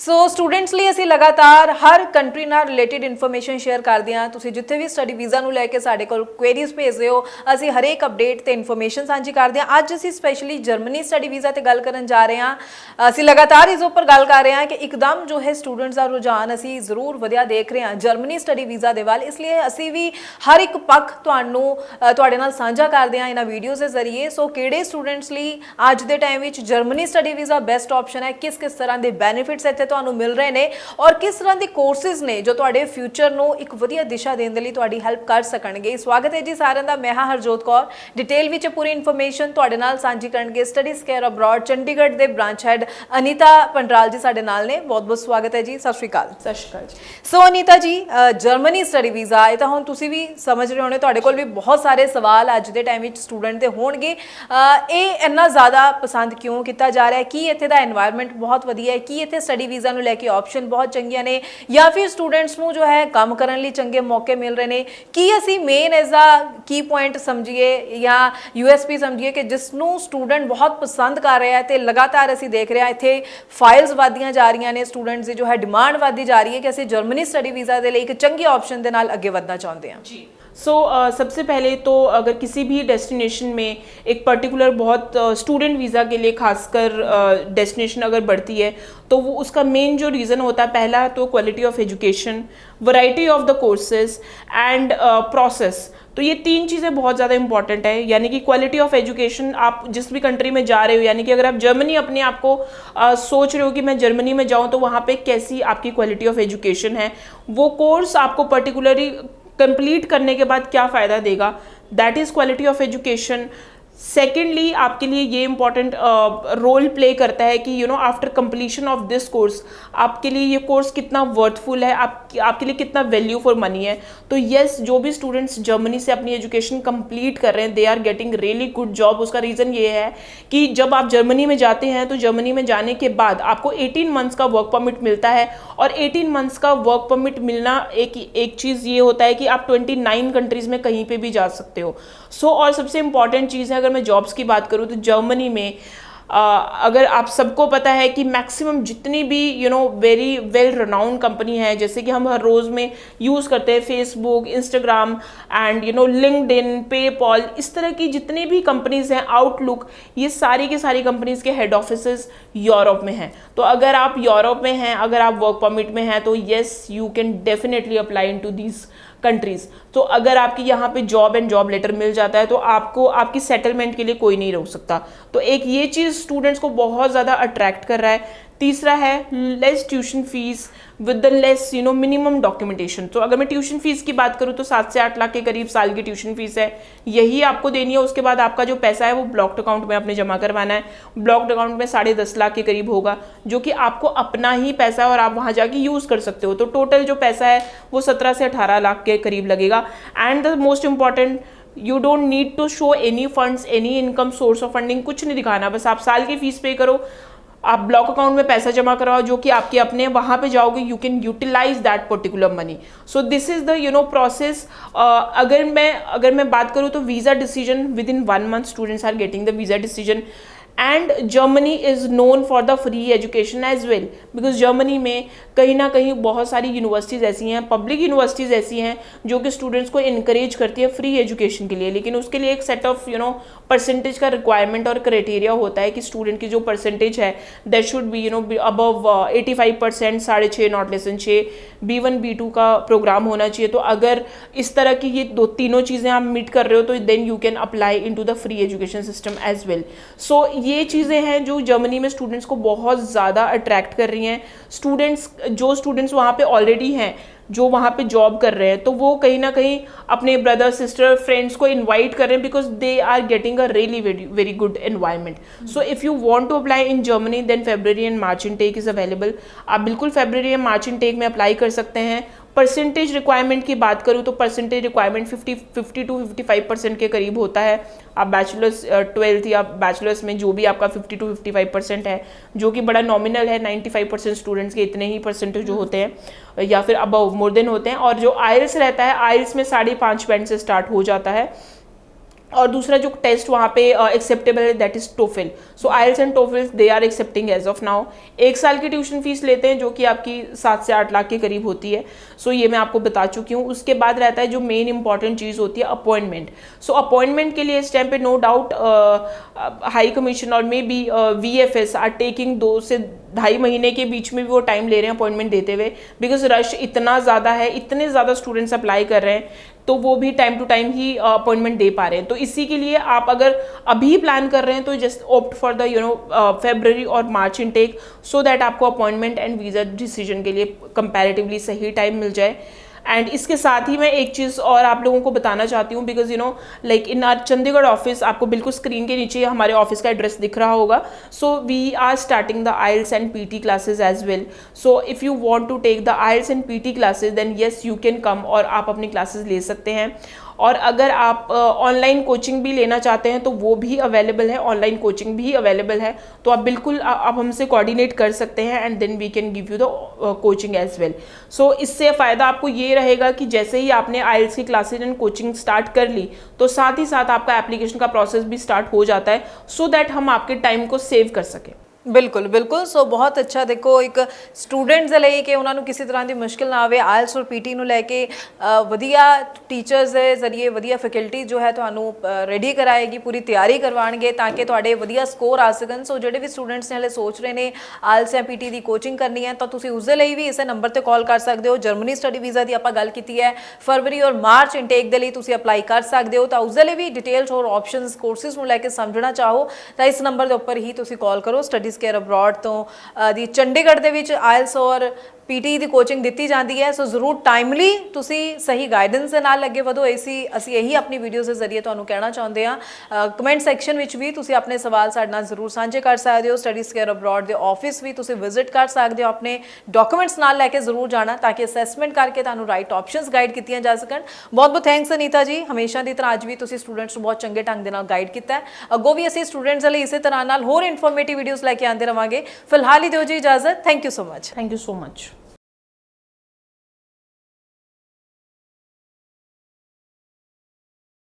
So students ਲਈ ਅਸੀਂ ਲਗਾਤਾਰ ਹਰ ਕੰਟਰੀ ਨਾਲ ਰਿਲੇਟਡ ਇਨਫੋਰਮੇਸ਼ਨ ਸ਼ੇਅਰ ਕਰਦੇ ਹਾਂ। ਤੁਸੀਂ ਜਿੱਥੇ ਵੀ ਸਟੱਡੀ ਵੀਜ਼ਾ ਨੂੰ ਲੈ ਕੇ ਸਾਡੇ ਕੋਲ ਕੁਐਰੀਜ਼ ਭੇਜਦੇ ਹੋ, ਅਸੀਂ ਹਰੇਕ ਅਪਡੇਟ ਤੇ ਇਨਫੋਰਮੇਸ਼ਨ ਸਾਂਝੀ ਕਰਦੇ ਹਾਂ। ਅੱਜ ਅਸੀਂ ਸਪੈਸ਼ਲੀ ਜਰਮਨੀ ਸਟੱਡੀ ਵੀਜ਼ਾ ਤੇ ਗੱਲ ਕਰਨ ਜਾ ਰਹੇ ਹਾਂ। ਅਸੀਂ ਲਗਾਤਾਰ ਇਸ ਉੱਪਰ ਗੱਲ ਕਰ ਰਹੇ ਹਾਂ ਕਿ ਇੱਕਦਮ ਜੋ ਹੈ ਸਟੂਡੈਂਟਸ ਦਾ ਰੁਝਾਨ ਅਸੀਂ ਜ਼ਰੂਰ ਵਧਿਆ ਦੇਖ ਰਹੇ ਹਾਂ ਜਰਮਨੀ ਸਟੱਡੀ ਵੀਜ਼ਾ ਦੇ ਵੱਲ। ਇਸ ਲਈ ਅਸੀਂ ਵੀ ਹਰ ਇੱਕ ਪੱਖ ਤੁਹਾਡੇ ਨਾਲ ਸਾਂਝਾ ਕਰਦੇ ਹਾਂ ਇਹਨਾਂ ਵੀਡੀਓਜ਼ ਦੇ ਜ਼ਰੀਏ। ਸੋ ਕਿਹੜੇ ਸਟੂਡੈਂਟਸ ਲਈ ਅੱਜ ਦੇ ਟਾਈਮ ਵਿੱਚ Germany study visa best option ਹੈ, ਕਿਸ ਤਰ੍ਹਾਂ ਦੇ ਬੈਨੀਫਿਟਸ ਇੱਥੇ ਤੁਹਾਨੂੰ ਮਿਲ ਰਹੇ ਨੇ ਔਰ ਕਿਸ ਤਰ੍ਹਾਂ ਦੇ ਕੋਰਸਿਸ ਨੇ ਜੋ ਤੁਹਾਡੇ ਫਿਊਚਰ ਨੂੰ ਇੱਕ ਵਧੀਆ ਦਿਸ਼ਾ ਦੇਣ ਦੇ ਲਈ ਤੁਹਾਡੀ ਹੈਲਪ ਕਰ ਸਕਣਗੇ। ਸਵਾਗਤ ਹੈ ਜੀ ਸਾਰਿਆਂ ਦਾ। ਮੈਂ ਹਾਂ ਹਰਜੋਤ ਕੌਰ। ਡਿਟੇਲ ਵਿੱਚ ਪੂਰੀ ਇਨਫੋਰਮੇਸ਼ਨ ਤੁਹਾਡੇ ਨਾਲ ਸਾਂਝੀ ਕਰਨਗੇ ਸਟੱਡੀ ਸਕੇਅਰ ਅਬਰੋਡ ਚੰਡੀਗੜ੍ਹ ਦੇ ਬ੍ਰਾਂਚ ਹੈਡ ਅਨੀਤਾ ਪੰਡਰਾਲ ਜੀ ਸਾਡੇ ਨਾਲ ਨੇ। ਬਹੁਤ ਬਹੁਤ ਸਵਾਗਤ ਹੈ ਜੀ। ਸਤਿ ਸ਼੍ਰੀ ਅਕਾਲ। ਸਤਿ ਸ਼੍ਰੀ ਅਕਾਲ ਜੀ। ਸੋ Anita ji, Germany study visa ਇਹ ਤਾਂ ਹੁਣ ਤੁਸੀਂ ਵੀ ਸਮਝ ਰਹੇ ਹੋਣੇ, ਤੁਹਾਡੇ ਕੋਲ ਵੀ ਬਹੁਤ ਸਾਰੇ ਸਵਾਲ ਅੱਜ ਦੇ ਟਾਈਮ ਵਿੱਚ ਸਟੂਡੈਂਟ ਦੇ ਹੋਣਗੇ। ਇਹ ਇੰਨਾ ਜ਼ਿਆਦਾ ਪਸੰਦ ਕਿਉਂ ਕੀਤਾ ਜਾ ਰਿਹਾ ਹੈ? ਕੀ ਇੱਥੇ ਦਾ এনवायरमेंट ਬਹੁਤ ਵਧੀਆ ਹੈ? ਕੀ ਇੱਥੇ ਸਟੱਡੀ ਵੀਜ਼ਾ ਨੂੰ ਲੈ ਕੇ ਆਪਸ਼ਨ ਬਹੁਤ ਚੰਗੀਆਂ ਨੇ ਜਾਂ ਫਿਰ ਸਟੂਡੈਂਟਸ ਨੂੰ ਜੋ ਹੈ ਕੰਮ ਕਰਨ ਲਈ ਚੰਗੇ ਮੌਕੇ ਮਿਲ ਰਹੇ ਨੇ? ਕੀ ਅਸੀਂ main as a Ki point ਸਮਝੀਏ ਜਾਂ USP ਸਮਝੀਏ ਕਿ ਜਿਸ ਨੂੰ ਸਟੂਡੈਂਟ ਬਹੁਤ ਪਸੰਦ ਕਰ ਰਿਹਾ ਹੈ ਤੇ ਲਗਾਤਾਰ ਅਸੀਂ ਦੇਖ ਰਹੇ ਹਾਂ ਇੱਥੇ ਫਾਈਲਸ ਵਧਦੀਆਂ ਜਾ ਰਹੀਆਂ ਨੇ, ਸਟੂਡੈਂਟਸ ਦੀ ਜੋ ਹੈ डिमांड ਵਧਦੀ जा रही है कि ਅਸੀਂ जर्मनी स्टडी वीज़ा ਦੇ ਲਈ ਇੱਕ ਚੰਗੇ ਆਪਸ਼ਨ ਦੇ ਨਾਲ ਅੱਗੇ ਵਧਣਾ ਚਾਹੁੰਦੇ ਹਾਂ। जी सबसे पहले तो अगर किसी भी डेस्टिनेशन में एक पर्टिकुलर बहुत स्टूडेंट वीज़ा के लिए खासकर डेस्टिनेशन अगर बढ़ती है तो वो उसका मेन जो रीज़न होता है, पहला तो quality of education, variety of the courses and process. तो ये तीन चीज़ें बहुत ज़्यादा इंपॉर्टेंट है। यानी कि क्वालिटी ऑफ एजुकेशन, आप जिस भी कंट्री में जा रहे हो, यानी कि अगर आप जर्मनी अपने आप को सोच रहे हो कि मैं जर्मनी में जाऊँ तो वहाँ पे कैसी आपकी क्वालिटी ऑफ एजुकेशन है, वो कोर्स आपको पर्टिकुलरली कंप्लीट करने के बाद क्या फ़ायदा देगा, that is quality of education. Secondly आपके लिए ये इंपॉर्टेंट रोल प्ले करता है कि after completion of this course आपके लिए ये कोर्स कितना वर्थफुल है, आपके लिए कितना वैल्यू फॉर मनी है। तो येस, जो भी स्टूडेंट्स जर्मनी से अपनी एजुकेशन कंप्लीट कर रहे हैं they are getting really good job. उसका रीज़न ये है कि जब आप जर्मनी में जाते हैं तो जर्मनी में जाने के बाद आपको 18 मंथ्स का वर्क परमिट मिलता है और 18 मंथ्स का वर्क परमिट मिलना एक चीज़ ये होता है कि आप 29 कंट्रीज़ में कहीं पर भी जा सकते हो। और सबसे इंपॉर्टेंट चीज़ है, अगर मैं जॉब्स की बात करूँ तो जर्मनी में अगर आप सबको पता है कि मैक्सिमम जितनी भी वेरी वेल रनाउंड कंपनी है, जैसे कि हम हर रोज़ में यूज़ करते हैं Facebook, Instagram and LinkedIn, PayPal, इस तरह की जितनी भी कंपनीज़ हैं, आउटलुक, ये सारी की सारी कंपनीज़ के हेड ऑफिसेस यूरोप में हैं। तो अगर आप यूरोप में हैं, अगर आप वर्क परमिट में हैं, तो yes you can definitely apply into these countries. तो अगर आपकी यहाँ पे जॉब एंड जॉब लेटर मिल जाता है तो आपको आपकी सेटलमेंट के लिए कोई नहीं रोक सकता। तो एक ये चीज़ स्टूडेंट्स को बहुत ज़्यादा अट्रैक्ट कर रहा है। तीसरा है less tuition fees with the less minimum documentation. तो अगर मैं ट्यूशन फीस की बात करूँ तो 7 से 8 लाख के करीब साल की ट्यूशन फीस है, यही आपको देनी है। उसके बाद आपका जो पैसा है वो ब्लॉक्ड अकाउंट में आपने जमा करवाना है। ब्लॉक्ड अकाउंट में 10.5 लाख के करीब होगा, जो कि आपको अपना ही पैसा है और आप वहाँ जाके यूज़ कर सकते हो। तो टोटल जो पैसा है वो 17 से 18 लाख के करीब लगेगा। And the most important, you don't need to show any funds, any income source of funding, कुछ नहीं दिखाना। बस आप साल की फीस पे करो, आप ब्लॉक अकाउंट में पैसा जमा कराओ जो कि आपके अपने, वहाँ पे जाओगे you can utilise that particular money. So this is the process. अगर मैं बात करूँ तो visa decision within 1 month students are getting the visa decision. And Germany is known for the free education as well, because Germany में कहीं ना कहीं बहुत सारी यूनिवर्सिटीज़ ऐसी हैं, पब्लिक यूनिवर्सिटीज़ ऐसी हैं जो कि स्टूडेंट्स को इनकरेज करती है फ्री एजुकेशन के लिए। लेकिन उसके लिए एक सेट ऑफ परसेंटेज का रिक्वायरमेंट और क्राइटेरिया होता है कि स्टूडेंट की जो परसेंटेज है that should be above 85%, 6.5 not less than 6, B1 B2 का प्रोग्राम होना चाहिए। तो अगर इस तरह की ये तीनों चीज़ें आप मीट कर रहे हो तो then you can apply into the free education system as well. So ये चीज़ें हैं जो जर्मनी में स्टूडेंट्स को बहुत ज़्यादा अट्रैक्ट कर रही हैं। जो स्टूडेंट्स वहाँ पे ऑलरेडी हैं, जो वहाँ पे जॉब कर रहे हैं, तो वो कहीं ना कहीं अपने ब्रदर सिस्टर फ्रेंड्स को इनवाइट कर रहे हैं because they are getting a really very good environment. So if you want to apply in Germany then February and March intake is available. आप बिल्कुल फेब्रुअरी एंड मार्च इनटेक में apply कर सकते हैं। परसेंटेज रिक्वायरमेंट की बात करूँ तो परसेंटेज रिक्वायरमेंट 50 to 55% के करीब होता है। आप बैचलर्स 12th या बैचलर्स में जो भी आपका 50 to 55% है, जो कि बड़ा नॉमिनल है। 95% स्टूडेंट्स के इतने ही परसेंटेज जो होते हैं या फिर अबव मोर देन होते हैं। और जो आइल्स रहता है, आइल्स में 5.5 बैंड से स्टार्ट हो जाता है। और दूसरा जो टेस्ट वहाँ पे एक्सेप्टेबल है that is TOEFL. So IELTS and TOEFL they are accepting as of now. 1 साल की ट्यूशन फीस लेते हैं जो कि आपकी 7 से 8 लाख के करीब होती है. सो ये मैं आपको बता चुकी हूँ. उसके बाद रहता है जो मेन इंपॉर्टेंट चीज़ होती है अपॉइंटमेंट. सो अपॉइंटमेंट के लिए इस टाइम पे नो डाउट हाई कमीशन और maybe VFS are taking 2 से 2.5 महीने के बीच में भी वो टाइम ले रहे हैं अपॉइंटमेंट देते हुए, बिकॉज रश इतना ज़्यादा है, इतने ज़्यादा स्टूडेंट्स अप्लाई कर रहे हैं, तो वो भी टाइम टू टाइम ही अपॉइंटमेंट दे पा रहे हैं. तो इसी के लिए आप अगर अभी प्लान कर रहे हैं तो just opt for the February और March इनटेक, सो दैट आपको अपॉइंटमेंट एंड वीज़ा डिसीजन के लिए कंपैरेटिवली सही टाइम मिल जाए. एंड इसके साथ ही मैं एक चीज़ और आप लोगों को बताना चाहती हूँ, because like in are Chandigarh office, आपको बिल्कुल स्क्रीन के नीचे हमारे ऑफिस का एड्रेस दिख रहा होगा. So we are starting the IELTS and PT classes as well. So if you want to take the IELTS and PT classes then yes you can come, और आप अपनी क्लासेस ले सकते हैं. और अगर आप ऑनलाइन कोचिंग भी लेना चाहते हैं तो वो भी अवेलेबल है, ऑनलाइन कोचिंग भी अवेलेबल है. तो आप बिल्कुल आप हमसे कोऑर्डिनेट कर सकते हैं and then we can give you the coaching as well. So इससे फ़ायदा आपको ये रहेगा कि जैसे ही आपने IELTS की क्लासेज एंड कोचिंग स्टार्ट कर ली तो साथ ही साथ आपका एप्लीकेशन का प्रोसेस भी स्टार्ट हो जाता है, सो दैट हम आपके टाइम को सेव कर सकें. ਬਿਲਕੁਲ ਬਿਲਕੁਲ. ਸੋ ਬਹੁਤ ਅੱਛਾ. ਦੇਖੋ ਇੱਕ ਸਟੂਡੈਂਟਸ ਦੇ ਲਈ ਕਿ ਉਹਨਾਂ ਨੂੰ ਕਿਸੇ ਤਰ੍ਹਾਂ ਦੀ ਮੁਸ਼ਕਿਲ ਨਾ ਆਵੇ, ਆਇਲਸ ਔਰ PT ਨੂੰ ਲੈ ਕੇ ਵਧੀਆ ਟੀਚਰਸ ਦੇ ਜ਼ਰੀਏ ਵਧੀਆ ਫੈਕਲਟੀ ਜੋ ਹੈ ਤੁਹਾਨੂੰ ਰੈਡੀ ਕਰਾਏਗੀ, ਪੂਰੀ ਤਿਆਰੀ ਕਰਵਾਉਣਗੇ ਤਾਂ ਕਿ ਤੁਹਾਡੇ ਵਧੀਆ ਸਕੋਰ ਆ ਸਕਣ. ਸੋ ਜਿਹੜੇ ਵੀ ਸਟੂਡੈਂਟਸ ਨੇ ਹਲੇ ਸੋਚ ਰਹੇ ਨੇ ਆਇਲਸ ਜਾਂ PT ਦੀ ਕੋਚਿੰਗ ਕਰਨੀ ਹੈ ਤਾਂ ਤੁਸੀਂ ਉਸ ਦੇ ਲਈ ਵੀ ਇਸੇ ਨੰਬਰ ਤੇ ਕਾਲ ਕਰ ਸਕਦੇ ਹੋ. ਜਰਮਨੀ ਸਟੱਡੀ ਵੀਜ਼ਾ ਦੀ ਆਪਾਂ ਗੱਲ ਕੀਤੀ ਹੈ, ਫਰਵਰੀ ਔਰ ਮਾਰਚ ਇਨਟੇਕ ਦੇ ਲਈ ਤੁਸੀਂ ਅਪਲਾਈ ਕਰ ਸਕਦੇ ਹੋ. ਤਾਂ ਉਸ ਦੇ ਲਈ ਵੀ ਡਿਟੇਲਸ ਹੋਰ ਆਪਸ਼ਨਸ ਕੋਰਸਿਸ ਨੂੰ ਲੈ ਕੇ ਸਮਝਣਾ ਚਾਹੋ ਤਾਂ ਇਸ ਨੰਬਰ ਦੇ ਉੱਪਰ ਹੀ ਤੁਸੀਂ ਕਾਲ ਕਰੋ. ਸਟੱਡੀਜ਼ ਕੇਅਰ ਅਬਰੋਡ ਤੋਂ ਦੀ ਚੰਡੀਗੜ੍ਹ ਦੇ ਵਿੱਚ ਆਇਲਸ ਔਰ PT ਦੀ ਕੋਚਿੰਗ ਦਿੱਤੀ ਜਾਂਦੀ ਹੈ. ਸੋ ਜ਼ਰੂਰ ਟਾਈਮਲੀ ਤੁਸੀਂ ਸਹੀ ਗਾਈਡੈਂਸ ਦੇ ਨਾਲ ਅੱਗੇ ਵਧੋ. ਅਸੀਂ ਇਹੀ ਆਪਣੀ ਵੀਡੀਓਜ਼ ਦੇ ਜ਼ਰੀਏ ਤੁਹਾਨੂੰ ਕਹਿਣਾ ਚਾਹੁੰਦੇ ਹਾਂ. ਕਮੈਂਟ ਸੈਕਸ਼ਨ ਵਿੱਚ ਵੀ ਤੁਸੀਂ ਆਪਣੇ ਸਵਾਲ ਸਾਡੇ ਨਾਲ ਜ਼ਰੂਰ ਸਾਂਝੇ ਕਰ ਸਕਦੇ ਹੋ. ਸਟੱਡੀਜ਼ ਕੇਅਰ ਅਬਰੋਡ ਦੇ ਆਫਿਸ ਵੀ ਤੁਸੀਂ ਵਿਜ਼ਿਟ ਕਰ ਸਕਦੇ ਹੋ. ਆਪਣੇ ਡਾਕੂਮੈਂਟਸ ਨਾਲ ਲੈ ਕੇ ਜ਼ਰੂਰ ਜਾਣਾ ਤਾਂ ਕਿ ਅਸੈਸਮੈਂਟ ਕਰਕੇ ਤੁਹਾਨੂੰ ਰਾਈਟ ਆਪਸ਼ਨਸ ਗਾਈਡ ਕੀਤੀਆਂ ਜਾ ਸਕਣ. ਬਹੁਤ ਬਹੁਤ ਥੈਂਕਸ ਅਨੀਤਾ ਜੀ. ਹਮੇਸ਼ਾ ਦੀ ਤਰ੍ਹਾਂ ਅੱਜ ਵੀ ਤੁਸੀਂ ਸਟੂਡੈਂਟਸ ਨੂੰ ਬਹੁਤ ਚੰਗੇ ਢੰਗ ਦੇ ਨਾਲ ਗਾਈਡ ਕੀਤਾ ਹੈ. ਅੱਗੋਂ ਵੀ ਅਸੀਂ ਸਟੂਡੈਂਟਸ ਲਈ ਇਸੇ ਤਰ੍ਹਾਂ ਨਾਲ ਹੋਰ ਇਨਫੋਰਮੇਟਿਵ ਵੀਡੀਓਜ਼ ਲੈ ਕੇ ਆਉਂਦੇ ਰਵਾਂਗੇ. ਫਿਲਹਾਲ ਹੀ ਦਿਓ ਜੀ ਇਜਾਜ਼ਤ. Thank you so much. Thank you so much.